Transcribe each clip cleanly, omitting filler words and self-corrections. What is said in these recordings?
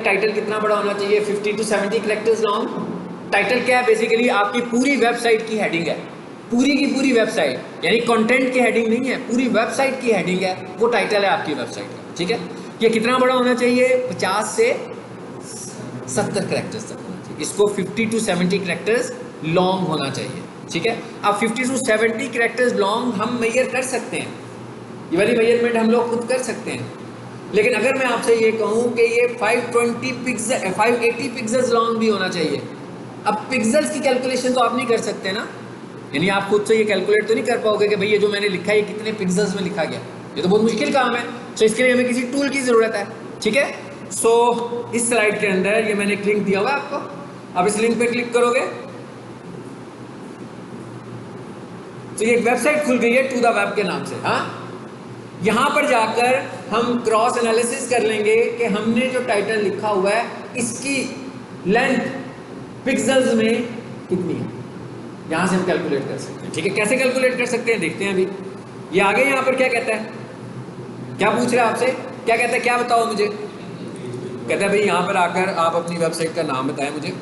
Title कितना बड़ा होना चाहिए? 50 to 70 कैरेक्टर्स लॉन्ग। टाइटल क्या है? बेसिकली आपकी पूरी वेबसाइट की हेडिंग है, पूरी की पूरी वेबसाइट, यानी कंटेंट की हेडिंग नहीं है, पूरी वेबसाइट की हेडिंग है, वो टाइटल है आपकी वेबसाइट का। ठीक है, ये कितना बड़ा होना चाहिए? 50 से 70 कैरेक्टर्स तक होना चाहिए। इसको 50 to 70 कैरेक्टर्स लॉन्ग होना चाहिए। ठीक है, अब 50 to 70 कैरेक्टर्स लॉन्ग हम मेजर कर सकते हैं, ये वाली मेजरमेंट हम लोग खुद कर सकते हैं। लेकिन अगर मैं आपसे ये कहूँ कि ये 520 पिक्सल 580 पिक्सल्स लॉन्ग भी होना चाहिए, अब पिक्सल्स की कैलकुलेशन तो आप नहीं कर सकते ना, यानी आप खुद से ये कैलकुलेट तो नहीं कर पाओगे कि भाई ये जो मैंने लिखा है ये कितने पिक्सल्स में लिखा गया, ये तो बहुत मुश्किल काम है। सो इसके लिए हमें किसी टूल की ज़रूरत है। ठीक है, सो इस स्लाइड के अंदर ये मैंने एक लिंक दिया हुआ है आपको, आप इस लिंक पे क्लिक करोगे तो ये एक वेबसाइट खुल गई है टू द वेब के नाम से। हाँ, यहाँ पर जाकर हम क्रॉस एनालिसिस कर लेंगे कि हमने जो टाइटल लिखा हुआ है इसकी लेंथ पिक्सल्स में कितनी है, यहाँ से हम कैलकुलेट कर सकते हैं। ठीक है, कैसे कैलकुलेट कर सकते हैं देखते हैं। अभी ये आगे यहाँ पर क्या कहता है, क्या पूछ रहा है आपसे, क्या कहता है, क्या बताओ मुझे। कहता है भाई यहाँ पर आकर आप अपनी वेबसाइट का नाम बताएं मुझे।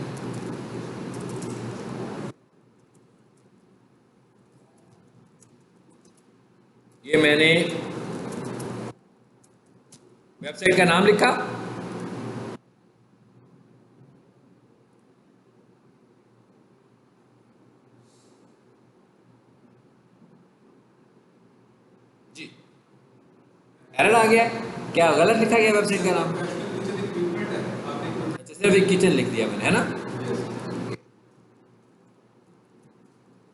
ये मैंने वेबसाइट का नाम लिखा, जी एरर आ गया, क्या गलत लिखा गया वेबसाइट का नाम? सिर्फ एक किचन लिख दिया मैंने, है ना।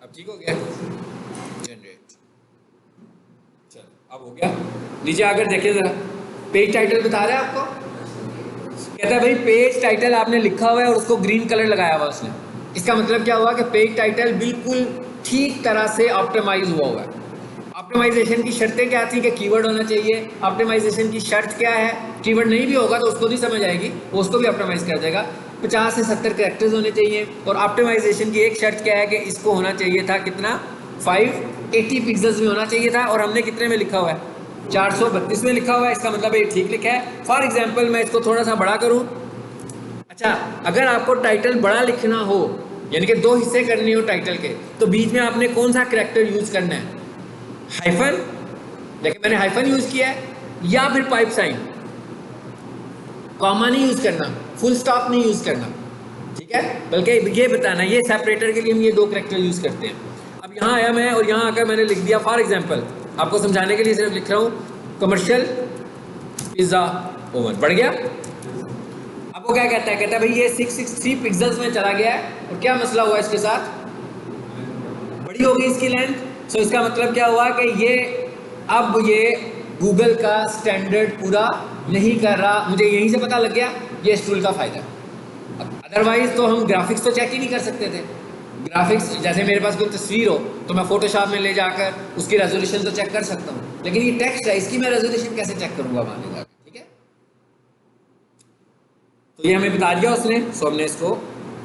अब ठीक हो गया, जनरेट, चलो अब हो गया। नीचे आकर देखिए जरा, पेज टाइटल बता रहा है आपको, कहता है भाई पेज टाइटल आपने लिखा हुआ है और उसको ग्रीन कलर लगाया हुआ उसने। इसका मतलब क्या हुआ कि पेज टाइटल बिल्कुल ठीक तरह से ऑप्टिमाइज हुआ है। ऑप्टिमाइजेशन की शर्तें क्या थी कि कीवर्ड होना चाहिए, ऑप्टिमाइजेशन की शर्त क्या है, कीवर्ड नहीं भी होगा तो उसको नहीं समझ आएगी, वो उसको भी ऑप्टिमाइज कर देगा। 50 से 70 कैरेक्टर्स होने चाहिए, और ऑप्टिमाइजेशन की एक शर्त क्या है कि इसको होना चाहिए था कितना, 580 पिक्सल्स में होना चाहिए था, और हमने कितने में लिखा हुआ है, 432 में लिखा हुआ है। इसका मतलब ये ठीक लिखा है। फॉर एग्जाम्पल मैं इसको थोड़ा सा बड़ा करूँ। अच्छा, अगर आपको टाइटल बड़ा लिखना हो, यानी कि 2 हिस्से करने हो टाइटल के, तो बीच में आपने कौन सा कैरेक्टर यूज करना है, हाइफन, देखिए मैंने हाइफन यूज किया है, या फिर पाइप साइन, कॉमा नहीं यूज करना, फुल स्टॉप नहीं यूज करना। ठीक है, बल्कि ये बताना, ये सेपरेटर के लिए हम ये 2 कैरेक्टर यूज करते हैं। अब यहाँ आया मैं और यहाँ आकर मैंने लिख दिया, फॉर एग्जाम्पल आपको समझाने के लिए सिर्फ लिख रहा हूँ, कमर्शियल पिज्जा ओवन, बढ़ गया। अब वो क्या कहता है, कहता है भाई ये 663 पिक्सल्स में चला गया है, और क्या मसला हुआ इसके साथ, बड़ी हो गई इसकी लेंथ। सो इसका मतलब क्या हुआ कि ये अब ये गूगल का स्टैंडर्ड पूरा नहीं कर रहा, मुझे यहीं से पता लग गया ये इस टूल का फायदा है। अदरवाइज तो हम ग्राफिक्स तो चेक ही नहीं कर सकते थे। ग्राफिक्स जैसे मेरे पास कोई तस्वीर हो तो मैं फोटोशॉप में ले जाकर उसकी रेजोल्यूशन तो चेक कर सकता हूँ, लेकिन ये टेक्स्ट है, इसकी मैं रेजोल्यूशन कैसे चेक करूंगा वहां ले जाकर। ठीक है, तो ये हमें बता दिया उसने, सो हमने इसको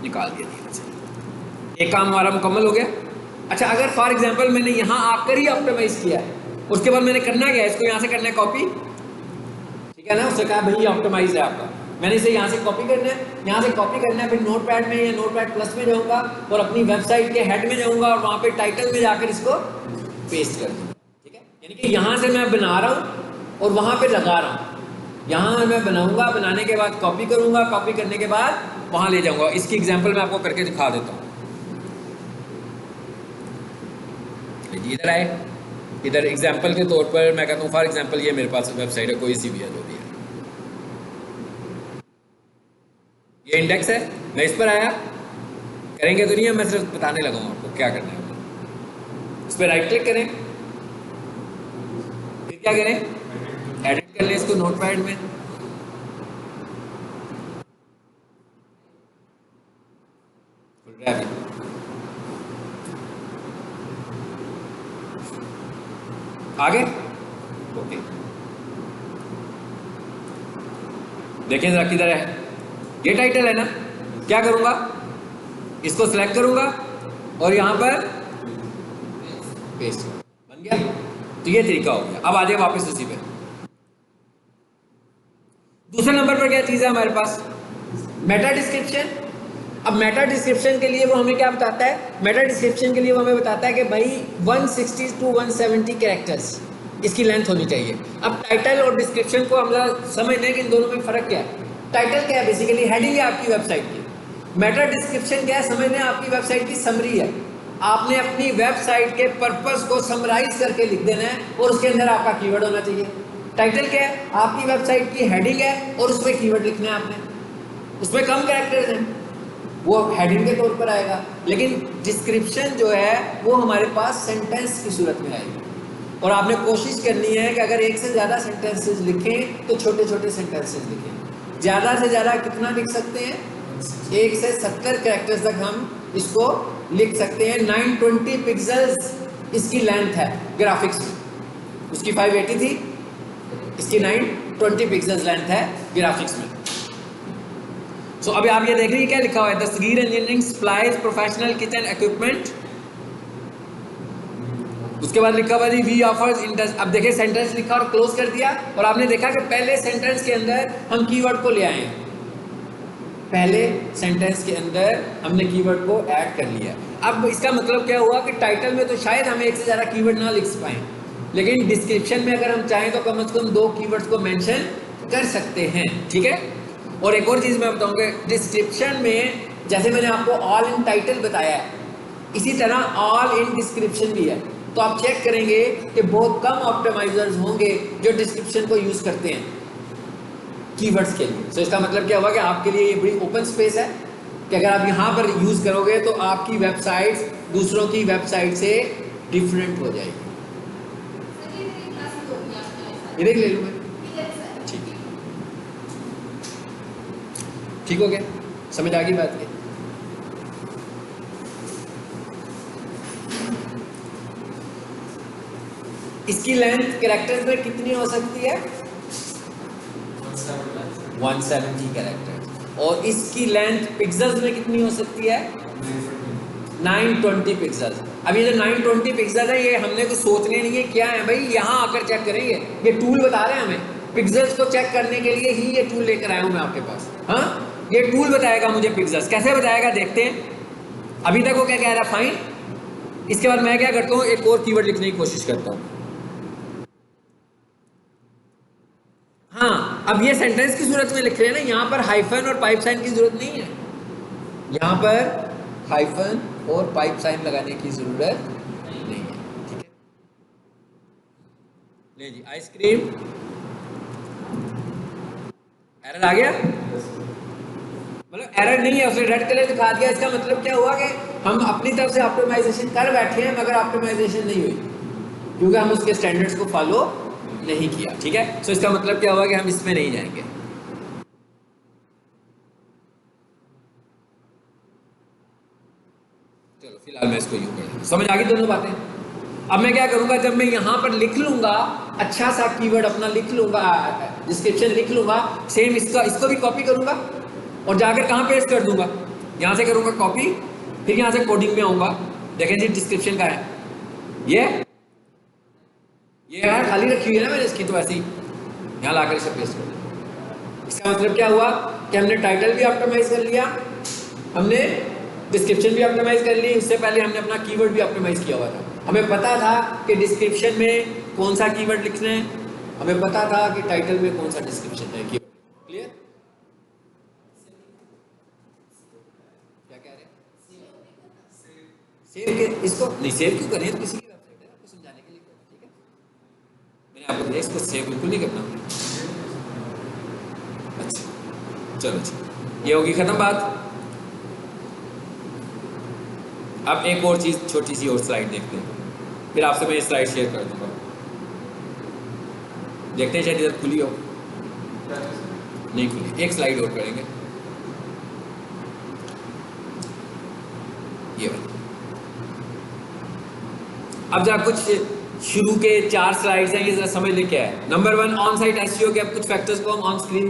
निकाल दिया धीरे से, एक काम हमारा मुकम्मल हो गया। अच्छा, अगर फॉर एग्जांपल मैंने यहाँ आकर ही ऑप्टिमाइज किया है, उसके बाद मैंने करना क्या है, इसको यहाँ से करना है कॉपी, ठीक है ना, उससे कहा भाई ऑप्टिमाइज है आपका, मैंने इसे यहाँ से कॉपी करना है, यहाँ से कॉपी करना है, फिर नोटपैड में या नोटपैड प्लस में जाऊँगा और अपनी वेबसाइट के हेड में जाऊँगा और वहाँ पे टाइटल में जाकर इसको पेस्ट कर दूँगा। ठीक है, यानी कि यहाँ से मैं बना रहा हूँ और वहाँ पे लगा रहा हूँ, यहाँ मैं बनाऊँगा, बनाने के बाद कॉपी करूँगा, कॉपी करने के बाद वहाँ ले जाऊँगा। इसकी एग्जाम्पल मैं आपको करके दिखा देता हूँ। इधर आए, इधर एग्जाम्पल के तौर पर मैं कहता हूँ, फॉर एग्जाम्पल ये मेरे पास वेबसाइट है, कोई सी भी है, जो भी है, ये इंडेक्स है, मैं इस पर आया, करेंगे तो नहीं है, मैं सिर्फ बताने लगा हूँ आपको क्या करना है। इस पर राइट क्लिक करें, फिर क्या करें, एडिट कर लें इसको नोटपैड में, आगे ओके, देखिए जरा किधर है, ये टाइटल है ना, क्या करूंगा, इसको सिलेक्ट करूंगा और यहां पर पेस्ट, बन गया। तो ये तरीका हो गया। अब आ जाए वापस उसी पे, दूसरे नंबर पर क्या चीज़ है हमारे पास? Meta description. अब मेटा डिस्क्रिप्शन के लिए वो हमें क्या बताता है? मेटा डिस्क्रिप्शन के लिए वो हमें बताता है कि भाई 160 टू 170 कैरेक्टर्स इसकी लेंथ होनी चाहिए। अब टाइटल और डिस्क्रिप्शन को हम समझ लें कि इन दोनों में फ़र्क क्या है। टाइटल क्या है? बेसिकली हेडिंग है आपकी वेबसाइट की। मेटा डिस्क्रिप्शन क्या है? समझ लें आपकी वेबसाइट की समरी है। आपने अपनी वेबसाइट के पर्पस को समराइज करके लिख देना है और उसके अंदर आपका कीवर्ड होना चाहिए। टाइटल क्या है? आपकी वेबसाइट की हेडिंग है और उसमें कीवर्ड लिखना है आपने। उसमें कम कैरेक्टर्स हैं, वो हेडिंग के तौर पर आएगा, लेकिन डिस्क्रिप्शन जो है वो हमारे पास सेंटेंस की सूरत में आएगी। और आपने कोशिश करनी है कि अगर एक से ज़्यादा सेंटेंसेस लिखें तो छोटे छोटे सेंटेंसेस लिखें। ज़्यादा से ज़्यादा कितना लिख सकते हैं? 1 से 70 कैरेक्टर्स तक हम इसको लिख सकते हैं। 920 पिक्सल्स इसकी लेंथ है ग्राफिक्स में। उसकी 580 थी, इसकी 920 पिक्सल्स लेंथ है ग्राफिक्स में। सो अभी आप ये देख रही है क्या लिखा हुआ है? Dastagir engineering supplies professional kitchen equipment. उसके बाद लिखा हुआ जी वी ऑफर्स इंडस्ट। अब देखिए सेंटेंस लिखा और क्लोज कर दिया, और आपने देखा कि पहले सेंटेंस के अंदर हम कीवर्ड को ले आए हैं। पहले सेंटेंस के अंदर हमने कीवर्ड को ऐड कर लिया। अब इसका मतलब क्या हुआ कि टाइटल में तो शायद हम एक से ज़्यादा कीवर्ड ना लिख पाएँ, लेकिन डिस्क्रिप्शन में अगर हम चाहें तो कम से कम 2 कीवर्ड्स को मेंशन कर सकते हैं। ठीक है। और एक और चीज़ मैं बताऊंगा, डिस्क्रिप्शन में जैसे मैंने आपको ऑल इन टाइटल बताया है, इसी तरह ऑल इन डिस्क्रिप्शन भी है। तो आप चेक करेंगे कि बहुत कम ऑप्टिमाइजर्स होंगे जो डिस्क्रिप्शन को यूज़ करते हैं कीवर्ड्स के लिए। तो इसका मतलब क्या हुआ कि आपके लिए ये बड़ी ओपन स्पेस है कि अगर आप यहाँ पर यूज़ करोगे तो आपकी वेबसाइट दूसरों की वेबसाइट से डिफरेंट हो जाएगी। ये देख ले लूँ मैं। ठीक है, ठीक हो गया? समझ आ गई बात की? इसकी लेंथ कैरेक्टर्स में कितनी हो सकती है? 170 कैरेक्टर्स। और इसकी लेंथ पिक्सल्स में कितनी हो सकती है? 920 पिक्सल्स। अब ये जो 920 पिक्सल है ये हमने कुछ सोचने नहीं है क्या है भाई, यहाँ आकर चेक करेंगे। ये टूल बता रहे हैं हमें पिक्सल्स को चेक करने के लिए ही ये टूल लेकर आया हूँ मैं आपके पास। हाँ, ये टूल बताएगा मुझे पिक्सल्स कैसे बताएगा, देखते हैं। अभी तक वो क्या कह रहा है? फाइन। इसके बाद मैं क्या करता हूँ, एक और कीवर्ड लिखने की कोशिश करता हूँ। हाँ, अब ये सेंटेंस की सूरत में लिख रहे हैं ना, यहाँ पर हाइफन और पाइप साइन की जरूरत नहीं है। यहाँ पर हाइफन और पाइप साइन लगाने की जरूरत नहीं है। ठीक है, ले जी आइसक्रीम। एरर आ गया? मतलब एरर नहीं है, उसने रेड कलर दिखा दिया। इसका मतलब क्या हुआ कि हम अपनी तरफ से ऑप्टिमाइजेशन कर बैठे हैं मगर ऑप्टिमाइजेशन नहीं हुई क्योंकि हम उसके स्टैंडर्ड्स को फॉलो नहीं किया। ठीक है, सो इसका मतलब क्या हुआ कि हम इसमें नहीं जाएंगे। चलो फिलहाल मैं इसको यूं कर, समझ आ गई दोनों बातें? अब मैं क्या करूंगा, जब मैं यहां पर लिख लूंगा अच्छा सा कीवर्ड अपना लिख लूंगा, डिस्क्रिप्शन लिख लूंगा, सेम इसको भी कॉपी करूंगा और जाकर कहां पेस्ट कर दूंगा, यहां से करूंगा कॉपी, फिर यहां से कोडिंग में आऊंगा। देखें जी डिस्क्रिप्शन का है ये यार खाली रखी हुई है ना मैंने इसकी, तो ऐसे ही यहाँ लाकर इसे पेस्ट कर दिया। इसका मतलब क्या हुआ कि हमने टाइटल भी ऑप्टिमाइज कर लिया, हमने डिस्क्रिप्शन भी ऑप्टिमाइज कर ली, उससे पहले हमने अपना कीवर्ड भी ऑप्टिमाइज किया हुआ था। हमें पता था कि डिस्क्रिप्शन में कौन सा कीवर्ड लिखना है, हमें पता था कि टाइटल में कौन सा डिस्क्रिप्शन है कीवर्ड। क्लियर? क्या कह रहे हैं? सेव के इसको नहीं सेव क्यों करें, तो किसी की वेबसाइट है, आपको समझाने के लिए। ठीक है, मैंने आपको इसको सेव बिल्कुल नहीं करना। अच्छा चलो जी, ये होगी खत्म बात। अब एक और चीज़ छोटी सी और स्लाइड देखते हैं, फिर आपसे मैं ये स्लाइड शेयर कर दूंगा। देखते हैं शायद इधर खुली हो, नहीं खुली। एक स्लाइड और करेंगे, ये वाली। अब जरा कुछ शुरू के 4 स्लाइड्स हैं, ये जरा समझ ले क्या है। नंबर 1 ऑन साइट एसईओ के अब कुछ फैक्टर्स को हम ऑन स्क्रीन